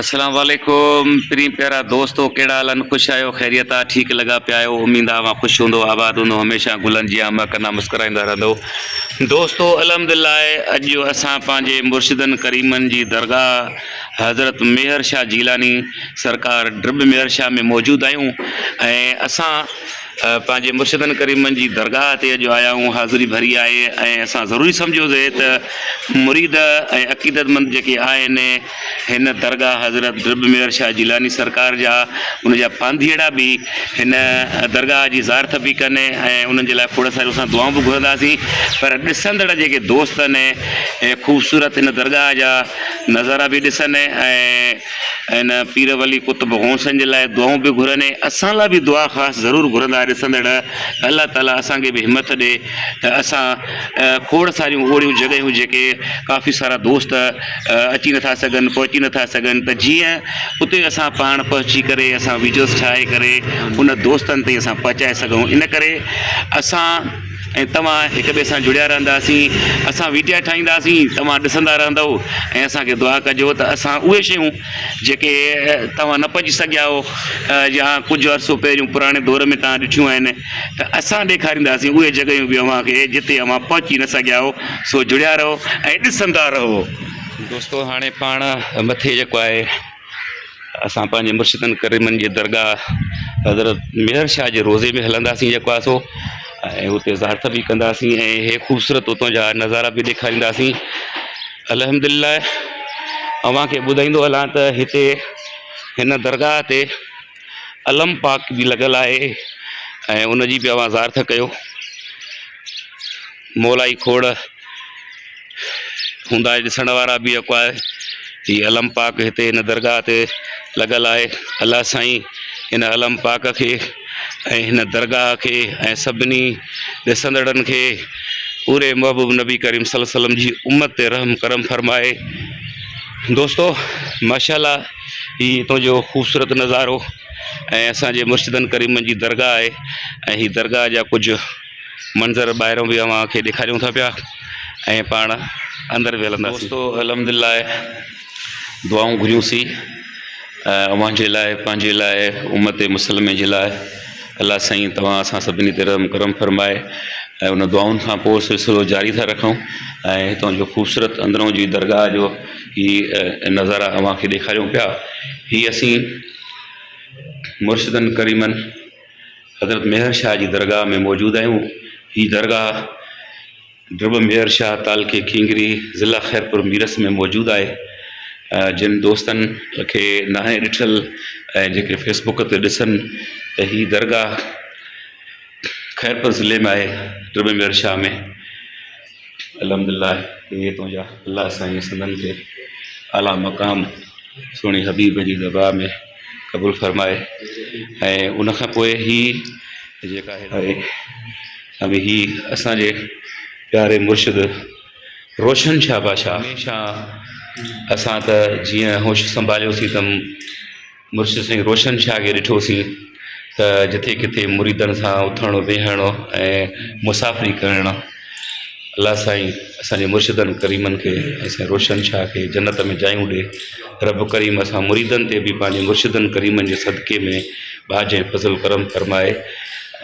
अस्सलाम वालेकुम प्री प्यारा दोस्तों केड़ा हालन खुश आयो खैरियत आ ठीक लगा पिया आयो उम्मीद आ खुश होंदो आबाद होंदो हमेशा गुलन जी आम कना मुस्कुराइंदा रहंदो। दोस्तों अल्हम्दुलिल्लाह अज असां पांजे मुर्शिदन करीमन जी दरगाह हज़रत मेहर शाह जीलानी सरकार ड्रिब मेहर शाह में मौजूद आयूं ऐं असां पांजे मुर्शिदन करीमन जी दरगाह ते अॼु आया हूँ हाज़िरी भरी आहे ऐं असां ज़रूरी सम्झोसीं त मुरीद ऐं अक़ीदतमंद जेके आहिनि हिन दरगाह हज़रत ड्रिब मेहर शाह जीलानी सरकार जा उन जा पांधीअड़ा बि हिन दरगाह जी ज़ारत बि कनि ऐं उन्हनि जे लाइ खोड़ सारियूं असां दुआऊं बि घुरंदासीं। पर ॾिसंदड़ जेके दोस्त आहिनि ऐं ख़ूबसूरत हिन दरगाह जा नज़ारा बि ॾिसनि ऐं हिन पीर वली कुतुब गौसन जे लाइ दुआऊं बि घुरनि असां लाइ बि दुआ ख़ासि ज़रूरु घुरंदा ॾिसंदड़ अल्लाह ताला असांखे बि हिमत ॾिए त असां खोड़ सारियूं अहिड़ियूं जॻहियूं जेके काफ़ी सारा दोस्त अची नथा सघनि पहुची नथा सघनि त जीअं उते असां पाण पहुची करे असां वीडियोस ठाहे करे उन दोस्तनि ताईं असां पहुचाए सघूं। इन करे असां ऐं तव्हां हिक ॿिए सां जुड़िया रहंदासीं असां वीडिया ठाहींदासीं तव्हां ॾिसंदा रहंदव ऐं असांखे दुआ कजो त असां उहे शयूं जेके तव्हां न पहुची सघिया हो या कुझु अर्सो पहिरियों पुराणे दौर में तव्हां ॾिठियूं आहिनि त असां ॾेखारींदासीं उहे जॻहियूं बि अव्हांखे जिते अव्हां पहुची न सघिया हो। सो जुड़िया रहो ऐं ॾिसंदा रहो। दोस्तो हाणे पाण मथे जेको आहे असां पंहिंजे मुर्शिदन करीमन जी दरगाह हज़रत मेहर शाह जे रोज़े में हलंदासीं जेको आहे सो ऐं हुते ज़ारत बि कंदासीं ऐं हे ख़ूबसूरत उतां जा नज़ारा बि ॾेखारींदासीं। अल्हम्दुलिल्लाह अव्हांखे ॿुधाईंदो हलां त हिते हिन दरगाह ते अलम पाक बि लॻल आहे ऐं उनजी बि अव्हां ज़ारत कयो। मौलाई खोड़ हूंदा ॾिसण वारा बि जेको आहे हीअ अलम पाक हिते हिन दरगाह ते लॻल आहे। अलाह साईं हिन अलम पाक खे ऐं हिन दरगाह खे ऐं सभिनी ॾिसंदड़नि खे पूरे महबूब नबी करीम सल्लल्लाहु अलैहि वसल्लम जी उम्मत ते रहम करम फरमाए। दोस्तो माशाल्लाह हीअ हितां जो ख़ूबसूरत नज़ारो ऐं असांजे मुर्शिदन करीमन जी दरगाह आहे ऐं हीअ दरगाह जा कुझु मंज़र ॿाहिरों बि अव्हांखे ॾेखारियूं था पिया ऐं पाण अंदरि बि हलंदासीं। दोस्तो अल्हम्दुलिल्लाह दुआऊं घुरियूंसीं अव्हांजे लाइ पंहिंजे लाइ उम्मत मुस्लिम जे लाइ अल्लाह साईं तव्हां असां सभिनी ते रहम करम फरमाए ऐं उन दुआउनि खां पोइ सिलसिलो जारी था रखूं ऐं हितां जो ख़ूबसूरत अंदरों जी दरगाह जो हीअ नज़ारा अव्हांखे ॾेखारियूं पिया। हीअ असीं मुर्शिदन करीमन हज़रत मेहर शाह जी दरगाह में मौजूदु आहियूं। हीअ दरगाह ड्रिब मेहर शाह तालके खींगरी ज़िला ख़ैरपुर मीरस में मौजूदु आहे। जिन दोस्तनि खे नाहे ॾिठल ऐं जेके फेसबुक ते ॾिसनि त हीअ दरगाह ख़ैरपुर ज़िले में आहे ड्रिब मेहर शाह में। अल्हम्दुलिल्लाह इहे हितां जा अलाह साईं सिंधनि खे आला मक़ाम सुहिणी हबीब जी दरगाह में क़बूल फरमाए ऐं उनखां पोइ हीअ जेका आहे हीअ असांजे प्यारे मुर्शिद रोशन शाह बादशाह हमेशह असां त जीअं होश संभालियोसीं त मुर्शिद सिंह रोशन शाह खे ॾिठोसीं त जिथे किथे मुरीदनि सां उथणु वेहणु ऐं मुसाफ़िरी करणु अल्लाह साईं असांजे मुर्शिदनि करीमनि खे असां रोशन शाह खे जन्नत में जायूं ॾिए। रब करीम असां मुरीदनि ते बि पंहिंजे मुर्शिदनि करीमनि जे सदके में बाज ऐं फज़ल करम फरमाए।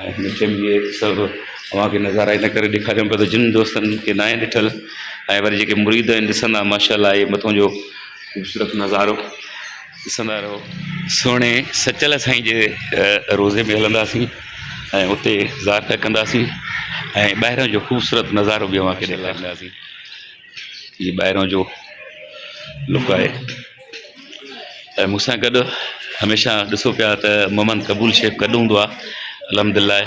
ऐं हिन चइजे सभु अव्हांखे नज़ारा इन करे ॾेखारियूं पिया त जिन दोस्तनि खे नाहे ॾिठल ऐं वरी जेके मुरीद आहिनि ॾिसंदा माशाल्लाह इहे मथां जो ख़ूबसूरत नज़ारो ॾिसंदा रहो। सुहिणे सचल साईं जे रोज़े में हलंदासीं ऐं उते ज़ारत कंदासीं ऐं ॿाहिरां जो ख़ूबसूरत नज़ारो बि अव्हांखे ॾेखारींदासीं। हीअ ॿाहिरां जो लुक आहे ऐं मूंसां गॾु हमेशह ॾिसो पिया त मोहम्मद क़बूल शेख गॾु हूंदो आहे। अल्हम्दुलिल्लाह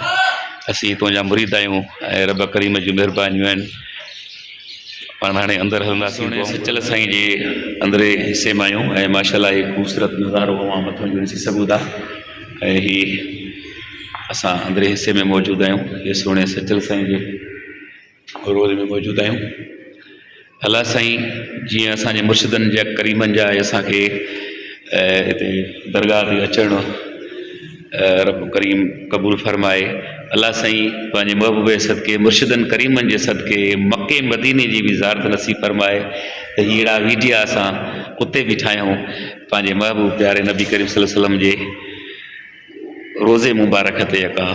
असीं हितां जा मुरीद आहियूं ऐं रब करीम जूं महिरबानियूं आहिनि। पाण हाणे अंदरि हलंदासीं सचल साईं जे अंदरे हिसे में आहियूं ऐं माशाल्लाह इहे ख़ूबसूरत नज़ारो अवां मथां जो ॾिसी सघूं था ऐं हीअ असां अंदरे हिसे में मौजूदु आहियूं। इहे सुहिणे सचल साईं जे रोज़ में मौजूदु आहियूं। अल्लाह साईं जीअं असांजे मुर्शिदनि जा करीमनि जा असांखे हिते दरगाह ते अचणु रब करीम क़बूल फरमाए। अल्लाह साईं पंहिंजे महबूब सदके मुर्शिदन करीमनि जे सदके मके मदीने जी बि ज़ारत नसीब फरमाए त अहिड़ा वीडियो असां उते बि ठाहियूं पंहिंजे महबूब प्यारे नबी करीम सल्लल्लाहु अलैहि वसल्लम जे रोज़े मुबारक ते यका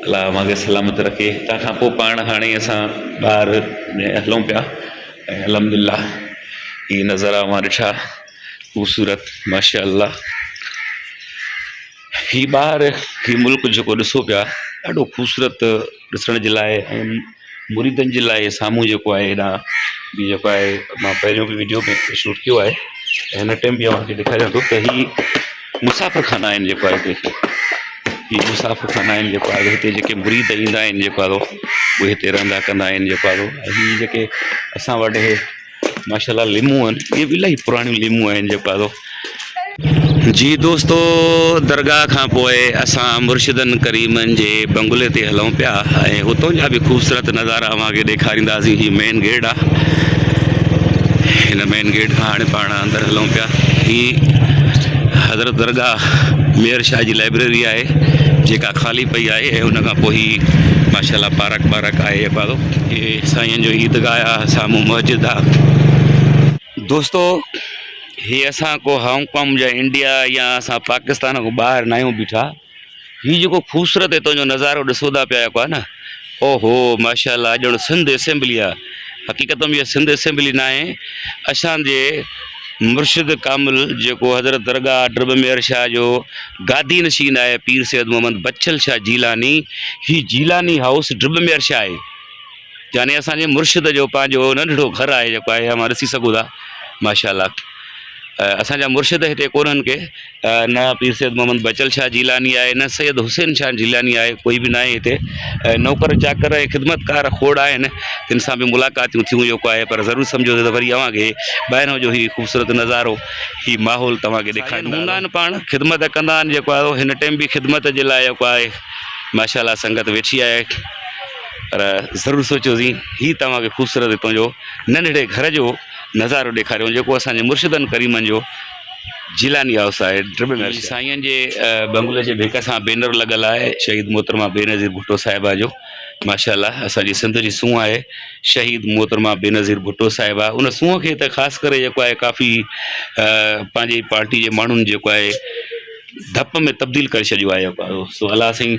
अल्लाह मांगे सलामत रखे। तंहिंखां पोइ पाण हाणे असां ॿाहिरि हलूं पिया ऐं अल्हम्दुलिल्लाह हीअ नज़ारा मां ॾिठा ख़ूबसूरत माशा अल्लाह। ही ॿाहिरि ही मुल्क जेको ॾिसो पिया ॾाढो ख़ूबसूरत ॾिसण जे लाइ ऐं मुरीदनि जे लाइ साम्हूं जेको आहे हेॾा बि जेको आहे मां पहिरियों बि वीडियो में शूट कयो आहे ऐं हिन टाइम बि तव्हांखे ॾेखारियां थो त ही मुसाफ़िर खाना आहिनि जेको आहे हिते ही मुसाफ़िर खाना आहिनि जेको आहे हिते जेके मुरीद ईंदा आहिनि जेको आहे उहे हिते रहंदा कंदा आहिनि जेको आहे ऐं हीअ जेके असां वटि हे माशाल्लाह लीमूं आहिनि इहे बि इलाही पुराणियूं लीमूं आहिनि जेको आहे जी दोस्तो। दरगाह खां पोइ असां मुर्शिदन करीमनि जे बंगले ते हलूं पिया ऐं हुतां जा बि ख़ूबसूरत नज़ारा अव्हांखे ॾेखारींदासीं। हीअ मेन गेट आहे, हिन मेन गेट खां हाणे पाण अंदरि हलूं पिया। हीअ हज़रत दरगाह मेयर शाह जी लाइब्रेरी आहे जेका ख़ाली पई आहे ऐं हुन खां पोइ ही माशाल्लाह पार्क वारक आहे जेको हीअ साईं जो ईदगाह आहे, साम्हूं मस्जिद आहे। दोस्तो ही असां को हांगकांग या इंडिया या असां पाकिस्तान खां ॿाहिरि न आहियूं बीठा। हीअ जेको ख़ूबसूरत हितां जो नज़ारो ॾिसो था पिया जेको आहे न ओहो माशाल्लाह ॼण सिंध असेंबली आहे। हक़ीक़त में इहा सिंध असेंबली न आहे, असांजे मुर्शिद कामिल जेको हज़रत दरगाह ड्रब मेयर शाह जो गादी नशीन आहे पीर सैयद मोहम्मद बचल शाह जीलानी, ही जीलानी हाउस ड्रब मेयर शाह आहे यानी असांजे मुर्शिद जो पंहिंजो नंढड़ो घर आहे जेको आहे मां ॾिसी सघूं था माशाल्लाह। असांजा मुर्शिद हिते कोन्हनि के न पीर सैयद मोहम्मद बचल शाह जीलानी आहे न सैयद हुसैन शाह जीलानी आहे, कोई बि न आहे हिते। नौकर चाकर ऐं ख़िदमतकार खोड़ आहिनि तिन सां बि मुलाक़ातियूं थियूं जेको आहे, पर ज़रूरु सम्झो त वरी अव्हांखे ॿाहिरों जो हीउ ख़ूबसूरत नज़ारो हीउ माहौल तव्हांखे ॾेखारींदा हूंदा आहिनि। पाण ख़िदमत कंदा आहिनि जेको आहे हिन टाइम बि ख़िदमत जे लाइ जेको आहे माशाल्लाह संगत वेठी आहे, पर ज़रूरु सोचियोसीं हीउ तव्हांखे ख़ूबसूरत हितां जो नंढड़े घर जो नज़ारो ॾेखारियो जेको असांजे मुर्शिदनि करीमनि जो जिलानी हाउस आहे ड्रब मेयर साईं जे बंगले जे भिक सां बैनर लॻल आहे शहीद मोहतरमा बेनज़ीर भुट्टो साहिबा जो माशाल्लाह। असांजी सिंध जी सूंहं आहे शहीद मोहतरमा बेनज़ीर भुट्टो साहिबा, उन सूंहं खे त ख़ासि करे जेको आहे काफ़ी पंहिंजी पार्टी जे माण्हुनि जेको आहे धप में तब्दील करे छॾियो आहे जेको आहे। सो अलाह साईं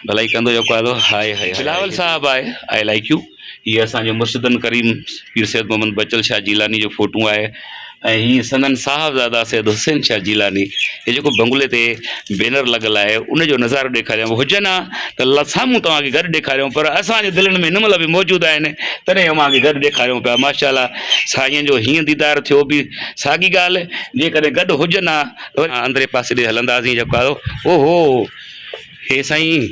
भलाई कंदो जेको आहे हाय हाय बिलावल साहिबु आहे आई लाइक यू। हीअ असांजो मुर्शिदन करीम पीर सैयद मोहम्मद बचल शाह जीलानी जो फोटू आहे ऐं हीअ संदन साहिबज़ादा सैयद हुसैन शाह जीलानी। हे जेको बंगले ते बैनर लॻल आहे उनजो नज़ारो ॾेखारियूं हुजनि हा त साम्हूं तव्हांखे गॾु ॾेखारियूं, पर असांजे दिलनि में हिन महिल बि मौजूदु आहिनि तॾहिं अव्हांखे गॾु ॾेखारियूं पिया माशाल्लाह। साईं जो हीअं दीदार थियो बि साॻी ॻाल्हि, जेकॾहिं गॾु हुजनि हा त अंदरे पासे ॾे हलंदासीं जेको आहे ओहो हे साईं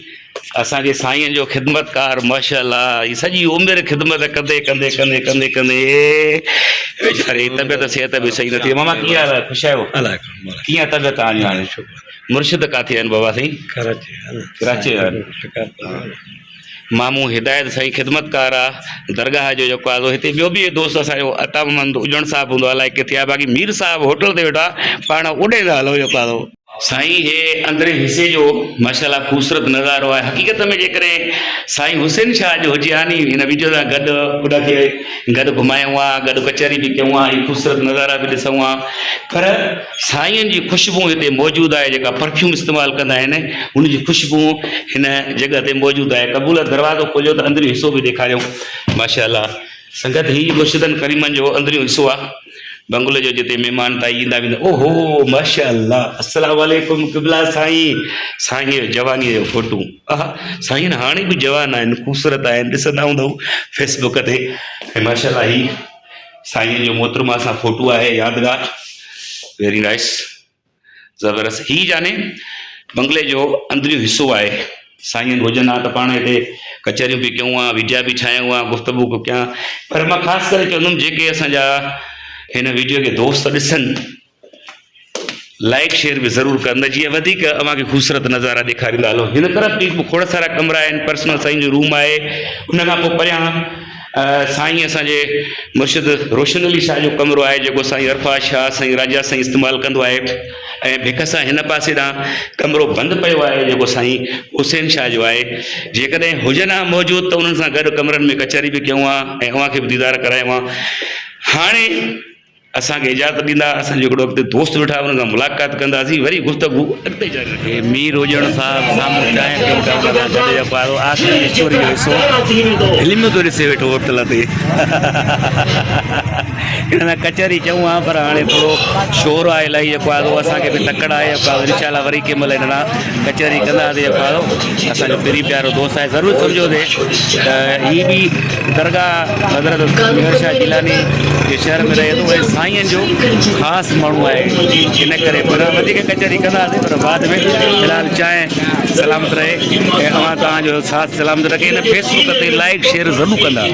असांजे साईं जो ख़िदमतकार माशाल्लाह ही सॼी उमिरि ख़िदमत कंदे कंदे कंदे कंदे कंदे वेचारे तबियत सिहत बि सही न थी। मामा कीअं हाल आहे, ख़ुशि आहियो? कीअं तबियत आहे हाणे? मुर्शिद किथे आहिनि बाबा साईं? कराची मामू हिदायत साईं ख़िदमतकार आहे दरगाह जो जेको आहे हिते। ॿियो बि दोस्त असांजो अतामंद उजण साहिबु हूंदो अलाए किथे आहे, बाक़ी मीर साहिबु होटल ते वेठा पाण उॾेंदा हलो जेको आहे साईं। हे अंदरे हिसे जो माशाल्लाह ख़ूबसूरत नज़ारो आहे। हक़ीक़त में जेकॾहिं साईं हुसैन शाह जो हुजे हा नी हिन वीडियो सां गॾु उनखे गॾु घुमायूं हा, गॾु कचहरी बि कयूं हा, हीअ ख़ूबसूरत नज़ारा बि ॾिसूं हा, पर साईं जी ख़ुशबू हिते मौजूदु आहे जेका परफ्यूम इस्तेमालु कंदा आहिनि हुनजी ख़ुशबू हिन जॻह ते मौजूदु आहे। क़बूल दरवाज़ो खोलियो त अंदरियो हिसो बि ॾेखारियूं माशाल्लाह। संगत हीअ मुर्शिदन करीमनि जो अंदरियो हिसो आहे बंगले जो जिते महिमान ताईं ईंदा वेंदा। ओहो माशाल्लाह अस्सलाम वालेकुम क़िबला साईं। साईं जो जवानीअ जो फोटू साईं हाणे बि जवान आहिनि, ख़ूबसूरत आहिनि, ॾिसंदा हूंदव फेसबुक ते ऐं माशाल्लाह ही साईं जो मोहतरमा सां फोटू आहे यादगार, वेरी नाइस ज़बरदस्त। ही जाने बंगले जो अंदरियो हिसो आहे। साईं हुजनि हा त पाण हिते कचहरियूं बि कयूं हा, वीडिया बि ठाहियूं हा, गुफ़्तगू बि कयां, पर मां ख़ासि करे चवंदुमि जेके असांजा हिन वीडियो खे दोस्त ॾिसनि लाइक शेयर बि ज़रूरु कंदा जीअं वधीक अव्हांखे ख़ूबसूरत नज़ारा ॾेखारींदा हलो। हिन तरफ़ बि खोड़ सारा कमरा आहिनि, पर्सनल साईं जो रूम आहे, उन खां पोइ परियां साईं असांजे मुर्शिद रोशन अली शाह जो कमरो आहे जेको साईं अरफा शाह साईं राजा साईं इस्तेमालु कंदो आहे ऐं भिख सां हिन पासे ॾांहुं कमरो बंदि पियो आहे जेको साईं हुसैन शाह जो आहे। जेकॾहिं हुजनि हा मौजूदु त उन्हनि सां गॾु कमरनि में कचहरी बि कयूं आहे ऐं अव्हांखे बि दीदार करायूं आहे। हाणे असांखे इजाज़त ॾींदा, असांजो हिकिड़ो अॻिते दोस्त वेठा उन्हनि सां मुलाक़ात कंदासीं, वरी गुफ़्तगू अॻिते जारी रखंदासीं। मीर हुजण साहिबु साम्हूं चांहि पियो था गॾु पारो आख़िरी स्टोरी जो हिसो फिल्म थो ॾिसे वेठो होटल ते हिन कचहरी चऊं हा पर हाणे थोरो शोर आहे इलाही जेको आहे असांखे बि तकड़ आहे जेको आहे इनशाला वरी कंहिं महिल हिन कचहरी कंदासीं जेको आहे असांजो पहिरीं प्यारो दोस्त आहे। ज़रूरु सम्झोसीं त हीअ बि दरगाह हज़रत मेहर शाह जिलानी जे शहर में रहे थो ऐं साईंअनि जो ख़ासि माण्हू आहे, इन करे पर वधीक कचहरी कंदासीं पर बाद में फ़िलहालु चांहि सलामत रहे ऐं तव्हांजो साथ सलामत रखे। हिन फेसबुक ते लाइक शेयर ज़रूरु कंदा।